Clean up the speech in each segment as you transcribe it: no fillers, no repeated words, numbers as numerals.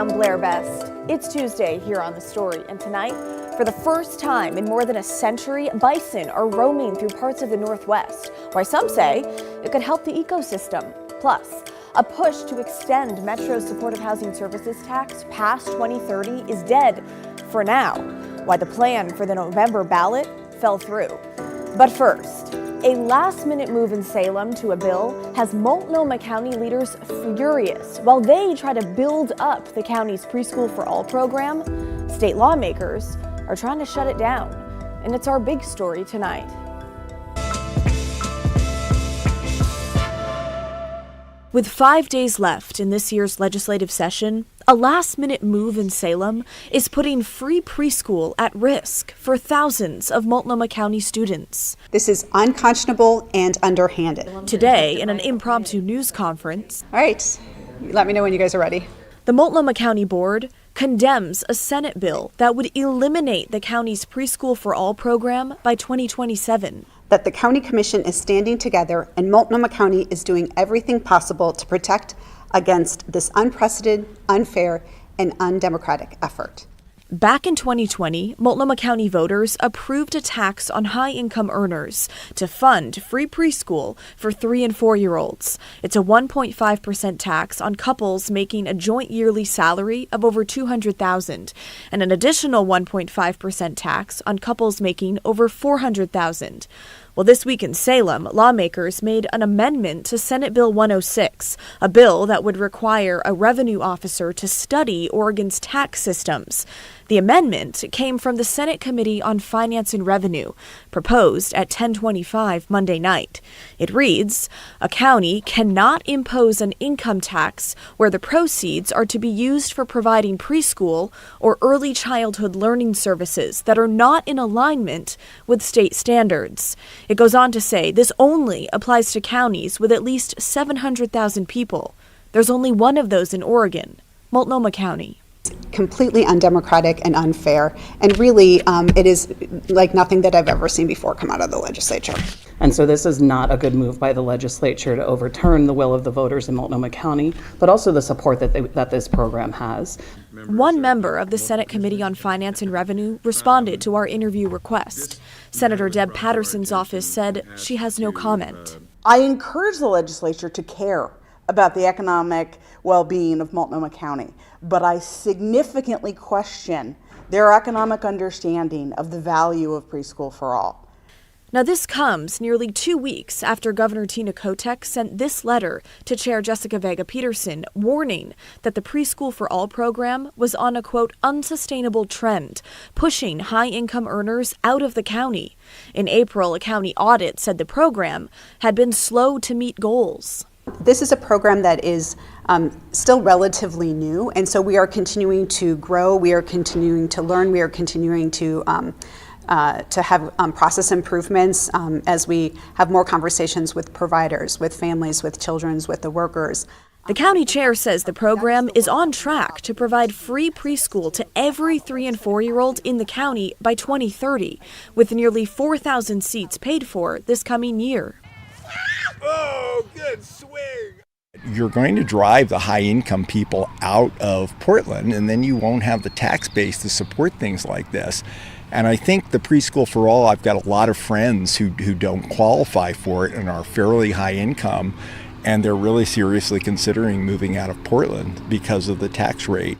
I'm Blair Best. It's Tuesday here on The Story, and tonight, for the first time in more than a century, bison are roaming through parts of the Northwest, why some say it could help the ecosystem. Plus, a push to extend Metro's supportive housing services tax past 2030 is dead for now, why the plan for the November ballot fell through. But first, a last-minute move in Salem to a bill has Multnomah County leaders furious. While they try to build up the county's Preschool for All program, state lawmakers are trying to shut it down. And it's our big story tonight. With 5 days left in this year's legislative session, a last-minute move in Salem is putting free preschool at risk for thousands of Multnomah County students. This is unconscionable and underhanded. Today, in an impromptu news conference, all right, let me know when you guys are ready. The Multnomah County Board condemns a Senate bill that would eliminate the county's Preschool for All program by 2027. That the County Commission is standing together and Multnomah County is doing everything possible to protect against this unprecedented, unfair, and undemocratic effort. Back in 2020, Multnomah County voters approved a tax on high-income earners to fund free preschool for 3- and 4-year-olds. It's a 1.5% tax on couples making a joint yearly salary of over $200,000, and an additional 1.5% tax on couples making over $400,000. Well, this week in Salem, lawmakers made an amendment to Senate Bill 106, a bill that would require a revenue officer to study Oregon's tax systems. The amendment came from the Senate Committee on Finance and Revenue, proposed at 10:25 Monday night. It reads, "A county cannot impose an income tax where the proceeds are to be used for providing preschool or early childhood learning services that are not in alignment with state standards." It goes on to say this only applies to counties with at least 700,000 people. There's only one of those in Oregon, Multnomah County. Completely undemocratic and unfair, and really it is like nothing that I've ever seen before come out of the legislature. And so this is not a good move by the legislature to overturn the will of the voters in Multnomah County, but also the support that this program has. One member of the Senate Committee on Finance and Revenue responded to our interview request. Senator Vega Pederson's office said she has no comment. I encourage the legislature to care about the economic well-being of Multnomah County, but I significantly question their economic understanding of the value of Preschool for All. Now, this comes nearly 2 weeks after Governor Tina Kotek sent this letter to Chair Jessica Vega Pederson, warning that the Preschool for All program was on a, quote, unsustainable trend, pushing high-income earners out of the county. In April, a county audit said the program had been slow to meet goals. This is a program that is still relatively new, and so we are continuing to grow, we are continuing to learn, we are continuing to have process improvements as we have more conversations with providers, with families, with children, with the workers. The county chair says the program is on track to provide free preschool to every 3- and 4-year-old in the county by 2030, with nearly 4,000 seats paid for this coming year. Oh, good swing. You're going to drive the high-income people out of Portland, and then you won't have the tax base to support things like this. And I think the Preschool for All, I've got a lot of friends who don't qualify for it and are fairly high income, and they're really seriously considering moving out of Portland because of the tax rate.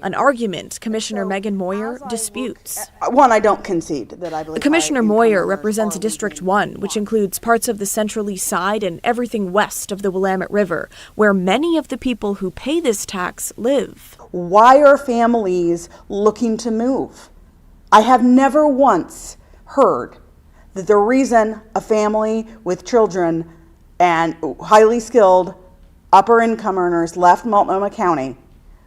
An argument Commissioner Megan Moyer disputes. One, I don't concede that I believe. Commissioner Moyer represents District 1, which includes parts of the Central East Side and everything west of the Willamette River, where many of the people who pay this tax live. Why are families looking to move? I have never once heard that the reason a family with children and highly skilled upper income earners left Multnomah County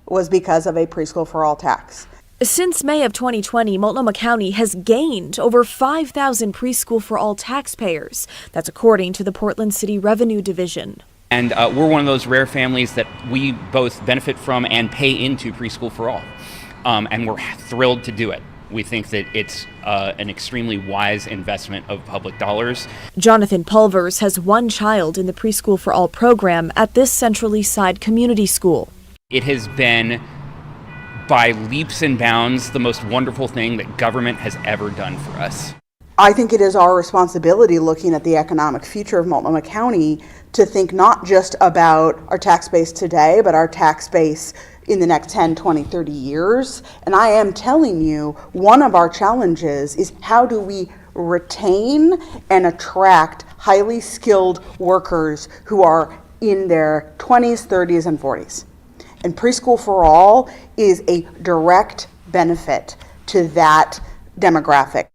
was because of a Preschool for All tax. Since May of 2020, Multnomah County has gained over 5,000 Preschool for All taxpayers. That's according to the Portland City Revenue Division. And we're one of those rare families that we both benefit from and pay into Preschool for All. And we're thrilled to do it. We think that it's an extremely wise investment of public dollars. Jonathan Pulvers has one child in the Preschool for All program at this Central East Side community school. It has been by leaps and bounds the most wonderful thing that government has ever done for us. I think it is our responsibility, looking at the economic future of Multnomah County, to think not just about our tax base today, but our tax base in the next 10, 20, 30 years. And I am telling you, one of our challenges is how do we retain and attract highly skilled workers who are in their 20s, 30s, and 40s. And Preschool for All is a direct benefit to that demographic.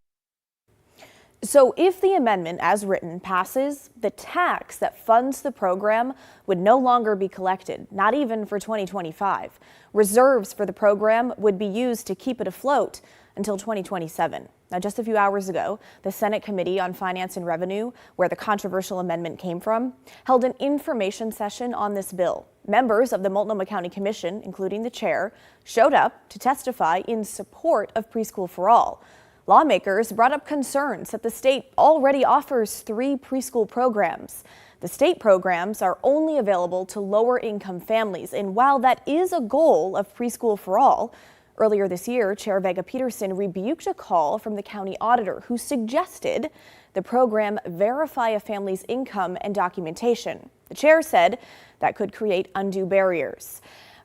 So if the amendment as written passes, the tax that funds the program would no longer be collected, not even for 2025. Reserves for the program would be used to keep it afloat until 2027. Now, just a few hours ago, the Senate Committee on Finance and Revenue, where the controversial amendment came from, held an information session on this bill. Members of the Multnomah County Commission, including the chair, showed up to testify in support of Preschool for All. Lawmakers brought up concerns that the state already offers 3 preschool programs. The state programs are only available to lower-income families, and while that is a goal of Preschool for All, earlier this year, Chair Vega Pederson rebuked a call from the county auditor who suggested the program verify a family's income and documentation. The chair said that could create undue barriers.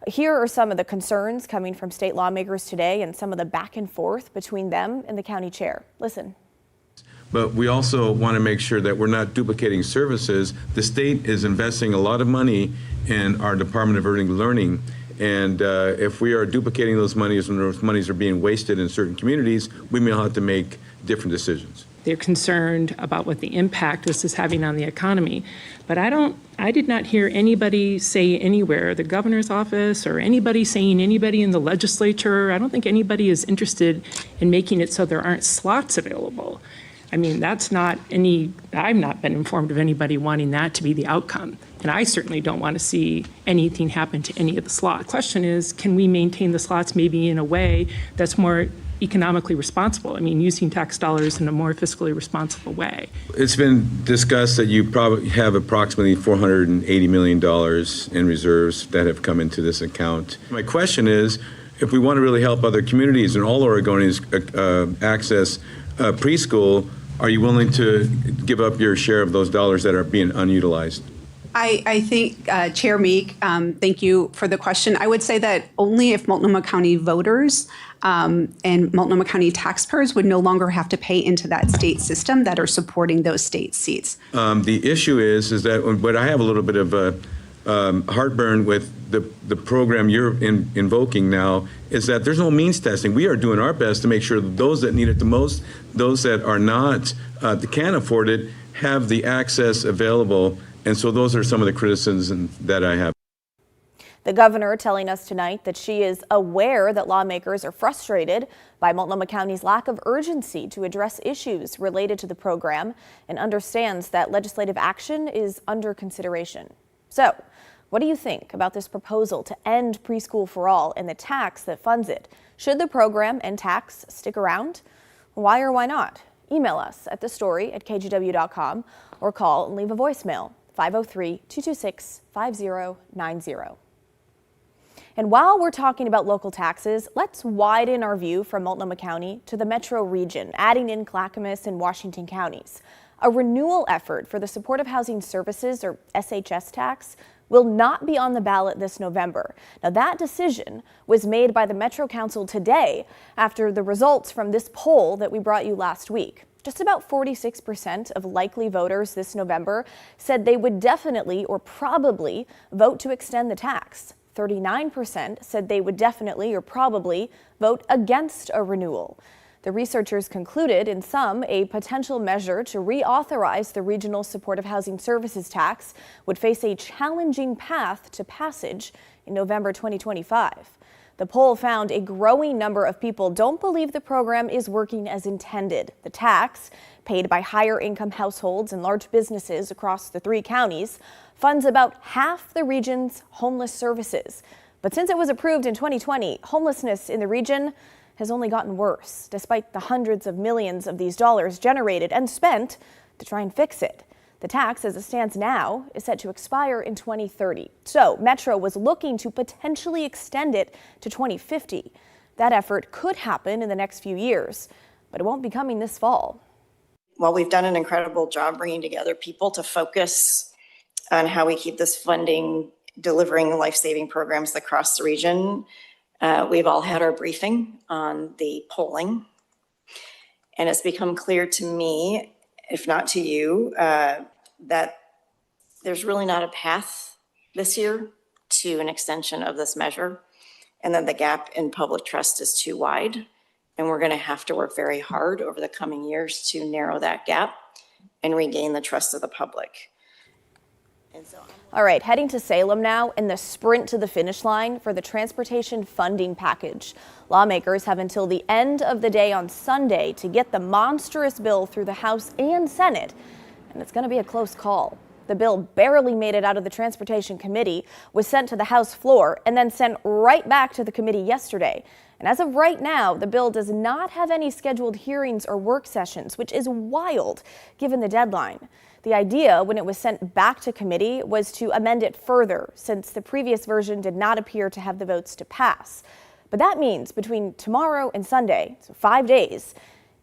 Here are some of the concerns coming from state lawmakers today and some of the back and forth between them and the county chair. Listen. But we also want to make sure that we're not duplicating services. The state is investing a lot of money in our Department of Early Learning. And if we are duplicating those monies and those monies are being wasted in certain communities, we may have to make different decisions. They're concerned about what the impact this is having on the economy. But I did not hear anybody say anywhere, the governor's office or anybody saying anybody in the legislature. I don't think anybody is interested in making it so there aren't slots available. I mean, I've not been informed of anybody wanting that to be the outcome. And I certainly don't want to see anything happen to any of the slots. The question is, can we maintain the slots maybe in a way that's more economically responsible? I mean, using tax dollars in a more fiscally responsible way. It's been discussed that you probably have approximately $480 million in reserves that have come into this account. My question is, if we want to really help other communities and all Oregonians access preschool, are you willing to give up your share of those dollars that are being unutilized? I think, Chair Meek, thank you for the question. I would say that only if Multnomah County voters and Multnomah County taxpayers would no longer have to pay into that state system that are supporting those state seats. The issue is that, but I have a little bit of heartburn with the program you're invoking now, is that there's no means testing. We are doing our best to make sure that those that need it the most, those that are not, that can't afford it, have the access available. And so those are some of the criticisms that I have. The governor telling us tonight that she is aware that lawmakers are frustrated by Multnomah County's lack of urgency to address issues related to the program and understands that legislative action is under consideration. So, what do you think about this proposal to end Preschool for All and the tax that funds it? Should the program and tax stick around? Why or why not? Email us at thestory@kgw.com or call and leave a voicemail, 503-226-5090. And while we're talking about local taxes, let's widen our view from Multnomah County to the metro region, adding in Clackamas and Washington counties. A renewal effort for the Supportive Housing Services, or SHS tax, will not be on the ballot this November. Now, that decision was made by the Metro Council today after the results from this poll that we brought you last week. Just about 46% of likely voters this November said they would definitely or probably vote to extend the tax. 39% said they would definitely or probably vote against a renewal. The researchers concluded, in sum, a potential measure to reauthorize the Regional Supportive Housing Services tax would face a challenging path to passage in November 2025. The poll found a growing number of people don't believe the program is working as intended. The tax, paid by higher income households and large businesses across the 3 counties, funds about half the region's homeless services. But since it was approved in 2020, homelessness in the region has only gotten worse, despite the hundreds of millions of these dollars generated and spent to try and fix it. The tax, as it stands now, is set to expire in 2030. So Metro was looking to potentially extend it to 2050. That effort could happen in the next few years, but it won't be coming this fall. Well, we've done an incredible job bringing together people to focus on how we keep this funding delivering life-saving programs across the region. We've all had our briefing on the polling, and it's become clear to me, if not to you, that there's really not a path this year to an extension of this measure, and that the gap in public trust is too wide. And we're going to have to work very hard over the coming years to narrow that gap and regain the trust of the public. All right, heading to Salem now in the sprint to the finish line for the transportation funding package. Lawmakers have until the end of the day on Sunday to get the monstrous bill through the House and Senate, and it's going to be a close call. The bill barely made it out of the Transportation Committee, was sent to the House floor, and then sent right back to the committee yesterday. And as of right now, the bill does not have any scheduled hearings or work sessions, which is wild given the deadline. The idea when it was sent back to committee was to amend it further, since the previous version did not appear to have the votes to pass. But that means between tomorrow and Sunday, so 5 days,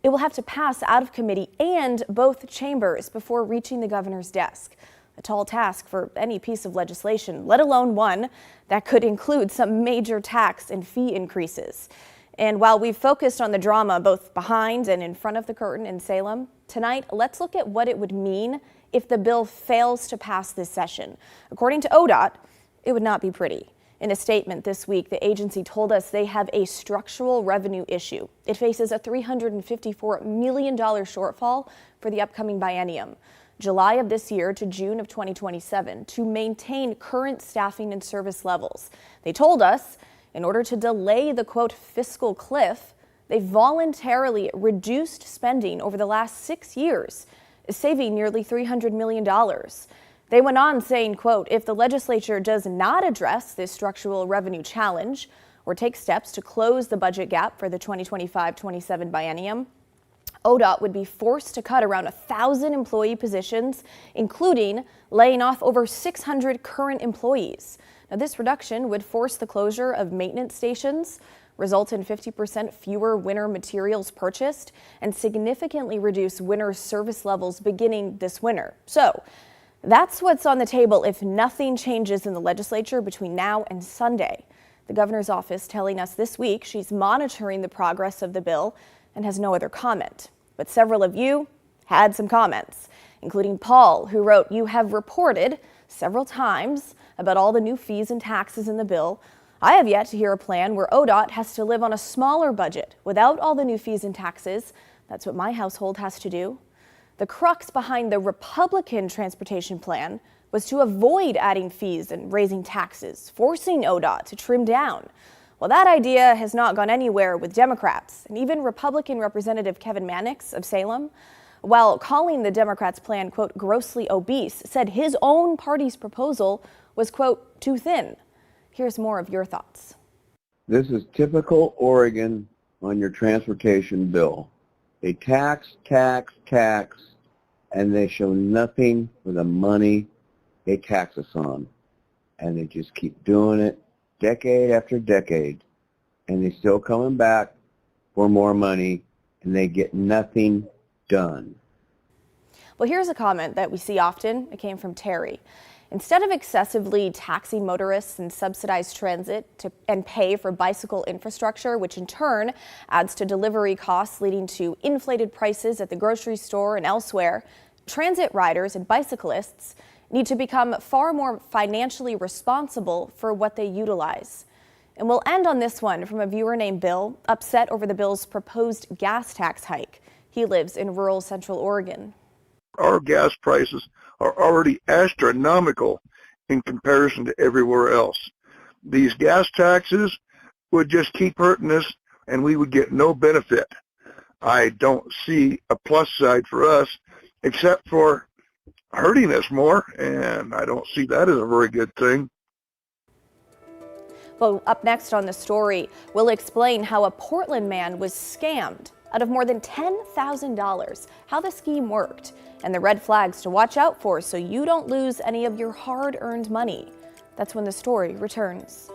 it will have to pass out of committee and both chambers before reaching the governor's desk. A tall task for any piece of legislation, let alone one that could include some major tax and fee increases. And while we've focused on the drama both behind and in front of the curtain in Salem, tonight let's look at what it would mean if the bill fails to pass this session. According to ODOT, it would not be pretty. In a statement this week, the agency told us they have a structural revenue issue. It faces a $354 million shortfall for the upcoming biennium, July of this year to June of 2027, to maintain current staffing and service levels. They told us in order to delay the, quote, fiscal cliff, they voluntarily reduced spending over the last 6 years, saving nearly $300 million. They went on saying, quote, if the legislature does not address this structural revenue challenge or take steps to close the budget gap for the 2025-27 biennium, ODOT would be forced to cut around 1,000 employee positions, including laying off over 600 current employees. Now, this reduction would force the closure of maintenance stations, result in 50% fewer winter materials purchased, and significantly reduce winter service levels beginning this winter. So that's what's on the table if nothing changes in the legislature between now and Sunday. The governor's office telling us this week she's monitoring the progress of the bill and has no other comment. But several of you had some comments, including Paul, who wrote, "You have reported several times about all the new fees and taxes in the bill. I have yet to hear a plan where ODOT has to live on a smaller budget without all the new fees and taxes. That's what my household has to do." The crux behind the Republican transportation plan was to avoid adding fees and raising taxes, forcing ODOT to trim down. Well, that idea has not gone anywhere with Democrats, and even Republican Representative Kevin Mannix of Salem, while calling the Democrats' plan, quote, grossly obese, said his own party's proposal was, quote, too thin. Here's more of your thoughts. This is typical Oregon on your transportation bill. They tax, and they show nothing for the money they tax us on. And they just keep doing it decade after decade. And they're still coming back for more money, and they get nothing done. Well, here's a comment that we see often. It came from Terry. Instead of excessively taxing motorists and subsidize transit and pay for bicycle infrastructure, which in turn adds to delivery costs leading to inflated prices at the grocery store and elsewhere, transit riders and bicyclists need to become far more financially responsible for what they utilize. And we'll end on this one from a viewer named Bill, upset over the bill's proposed gas tax hike. He lives in rural Central Oregon. Our gas prices are already astronomical in comparison to everywhere else. These gas taxes would just keep hurting us, and we would get no benefit. I don't see a plus side for us, except for hurting us more, and I don't see that as a very good thing. Well, up next on the story, we'll explain how a Portland man was scammed out of more than $10,000, how the scheme worked, and the red flags to watch out for so you don't lose any of your hard-earned money. That's when the story returns.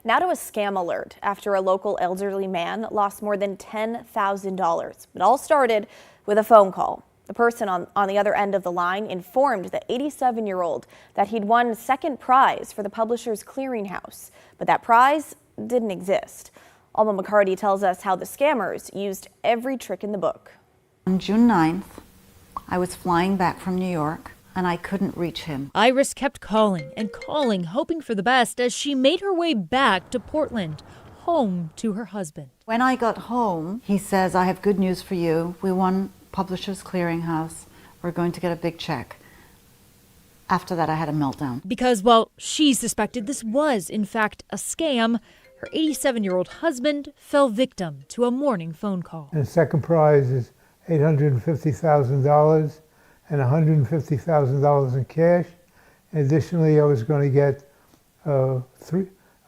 Now to a scam alert after a local elderly man lost more than $10,000. It all started with a phone call. The person on the other end of the line informed the 87-year-old that he'd won second prize for the Publishers Clearinghouse, but that prize didn't exist. Alma McCarty tells us how the scammers used every trick in the book. On June 9th, I was flying back from New York, and I couldn't reach him. Iris kept calling and calling, hoping for the best as she made her way back to Portland, home to her husband. When I got home, he says, I have good news for you. We won Publishers Clearinghouse. We're going to get a big check. After that, I had a meltdown. Because while she suspected this was, in fact, a scam, her 87-year-old husband fell victim to a morning phone call. And the second prize is $850,000 and $150,000 in cash. Additionally, I was going to get a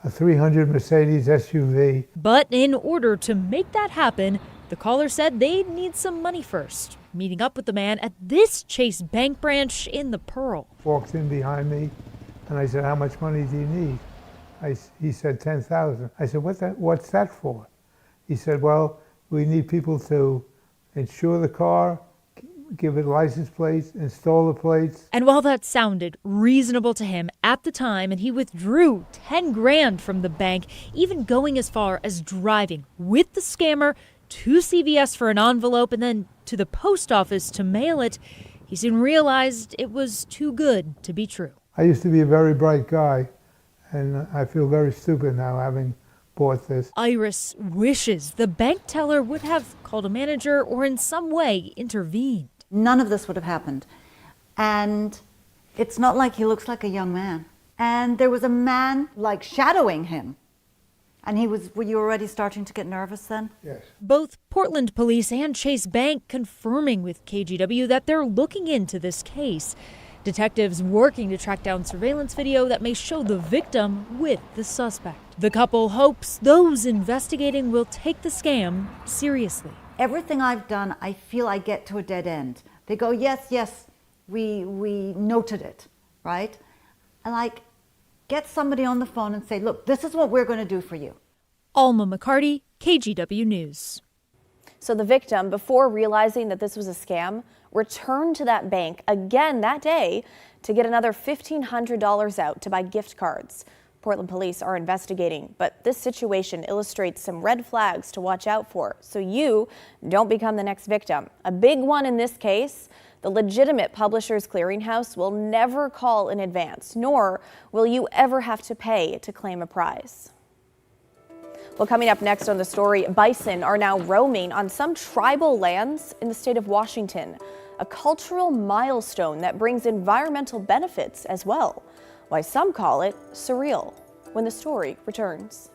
300 Mercedes SUV. But in order to make that happen, the caller said they'd need some money first, meeting up with the man at this Chase Bank branch in the Pearl. Walked in behind me, and I said, how much money do you need? He said, $10,000. I said, what's that for? He said, well, we need people to insure the car, give it license plates, install the plates. And while that sounded reasonable to him at the time, and he withdrew 10 grand from the bank, even going as far as driving with the scammer to CVS for an envelope and then to the post office to mail it, he soon realized it was too good to be true. I used to be a very bright guy, and I feel very stupid now having bought this. Iris wishes the bank teller would have called a manager or in some way intervened. None of this would have happened. And it's not like he looks like a young man. And there was a man like shadowing him. And were you already starting to get nervous then? Yes. Both Portland Police and Chase Bank confirming with KGW that they're looking into this case. Detectives working to track down surveillance video that may show the victim with the suspect. The couple hopes those investigating will take the scam seriously. everything I've done, I feel I get to a dead end. They go, yes, yes, we noted it, right? And like, get somebody on the phone and say, look, this is what we're going to do for you. Alma McCarty, KGW News. So the victim, before realizing that this was a scam, returned to that bank again that day to get another $1,500 out to buy gift cards. Portland police are investigating, but this situation illustrates some red flags to watch out for so you don't become the next victim. A big one in this case, the legitimate Publishers Clearinghouse will never call in advance, nor will you ever have to pay to claim a prize. Well, coming up next on the story, bison are now roaming on some tribal lands in the state of Washington, a cultural milestone that brings environmental benefits as well. Why some call it surreal. When the story returns.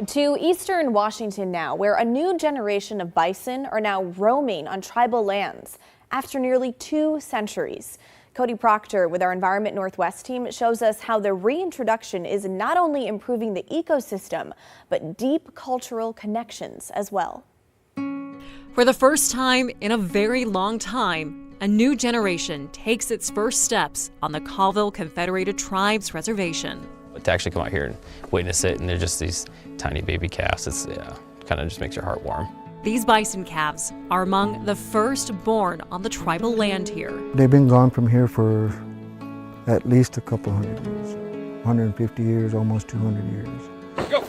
To eastern Washington now, where a new generation of bison are now roaming on tribal lands after nearly 2 centuries. Cody Proctor with our Environment Northwest team shows us how the reintroduction is not only improving the ecosystem, but deep cultural connections as well. For the first time in a very long time, a new generation takes its first steps on the Colville Confederated Tribes Reservation. To actually come out here and witness it, and they're just these tiny baby calves, it's kind of just makes your heart warm. These bison calves are among the first born on the tribal land here. They've been gone from here for at least a couple hundred years, 150 years, almost 200 years. Go!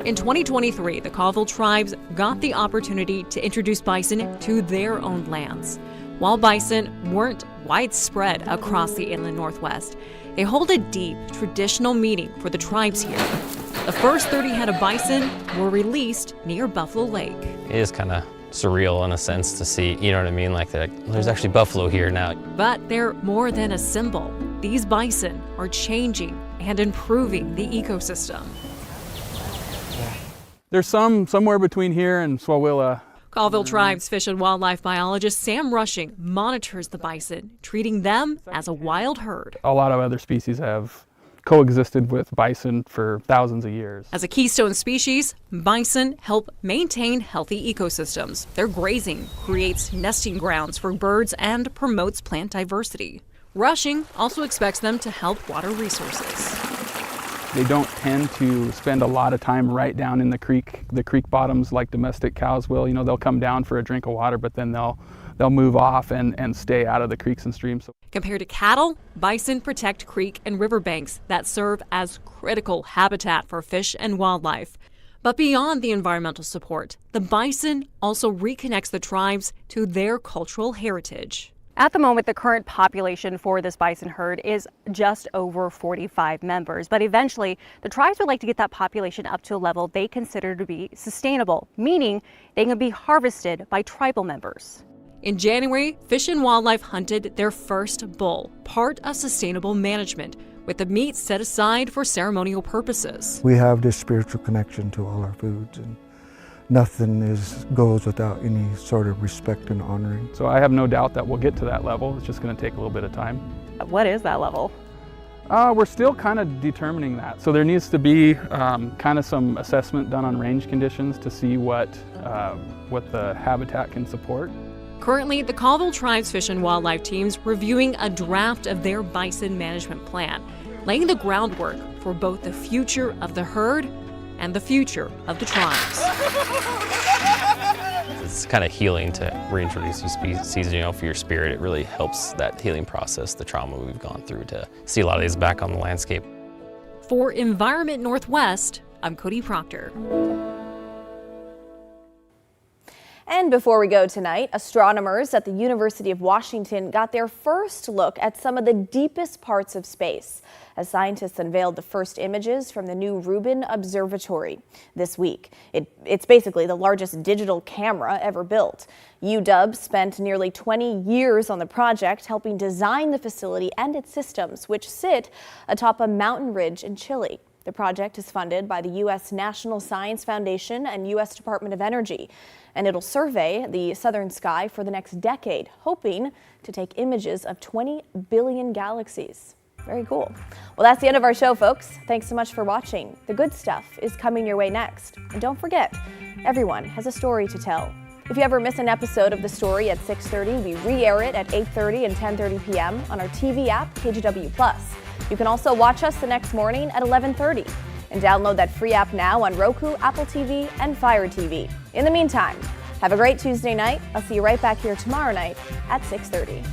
In 2023, the Colville tribes got the opportunity to introduce bison to their own lands. While bison weren't widespread across the inland Northwest, they hold a deep traditional meaning for the tribes here. The first 30 head of bison were released near Buffalo Lake. It is kind of surreal in a sense to see, you know what I mean, like there's actually buffalo here now. But they're more than a symbol. These bison are changing and improving the ecosystem. There's some somewhere between here and Swawilla. Colville Tribe's fish and wildlife biologist Sam Rushing monitors the bison, treating them as a wild herd. A lot of other species have coexisted with bison for thousands of years. As a keystone species, bison help maintain healthy ecosystems. Their grazing creates nesting grounds for birds and promotes plant diversity. Rushing also expects them to help water resources. They don't tend to spend a lot of time right down in the creek bottoms like domestic cows will. You know, they'll come down for a drink of water, but then they'll move off and stay out of the creeks and streams. Compared to cattle, bison protect creek and riverbanks that serve as critical habitat for fish and wildlife. But beyond the environmental support, the bison also reconnects the tribes to their cultural heritage. At the moment, the current population for this bison herd is just over 45 members, but eventually the tribes would like to get that population up to a level they consider to be sustainable, meaning they can be harvested by tribal members. In January, Fish and Wildlife hunted their first bull, part of sustainable management, with the meat set aside for ceremonial purposes. We have this spiritual connection to all our foods, and nothing goes without any sort of respect and honoring. So I have no doubt that we'll get to that level. It's just going to take a little bit of time. What is that level? We're still kind of determining that. So there needs to be kind of some assessment done on range conditions to see what the habitat can support. Currently, the Colville Tribe's Fish and Wildlife team's reviewing a draft of their bison management plan, laying the groundwork for both the future of the herd and the future of the tribes. It's kind of healing to reintroduce new species, for your spirit. It really helps that healing process, the trauma we've gone through, to see a lot of these back on the landscape. For Environment Northwest, I'm Cody Proctor. And before we go tonight, astronomers at the University of Washington got their first look at some of the deepest parts of space as scientists unveiled the first images from the new Rubin Observatory this week. It's basically the largest digital camera ever built. UW spent nearly 20 years on the project, helping design the facility and its systems, which sit atop a mountain ridge in Chile. The project is funded by the U.S. National Science Foundation and U.S. Department of Energy, and it'll survey the southern sky for the next decade, hoping to take images of 20 billion galaxies. Very cool. Well, that's the end of our show, folks. Thanks so much for watching. The good stuff is coming your way next. And don't forget, everyone has a story to tell. If you ever miss an episode of The Story at 6:30, we re-air it at 8:30 and 10:30 p.m. on our TV app, KGW+. You can also watch us the next morning at 11:30 and download that free app now on Roku, Apple TV, and Fire TV. In the meantime, have a great Tuesday night. I'll see you right back here tomorrow night at 6:30.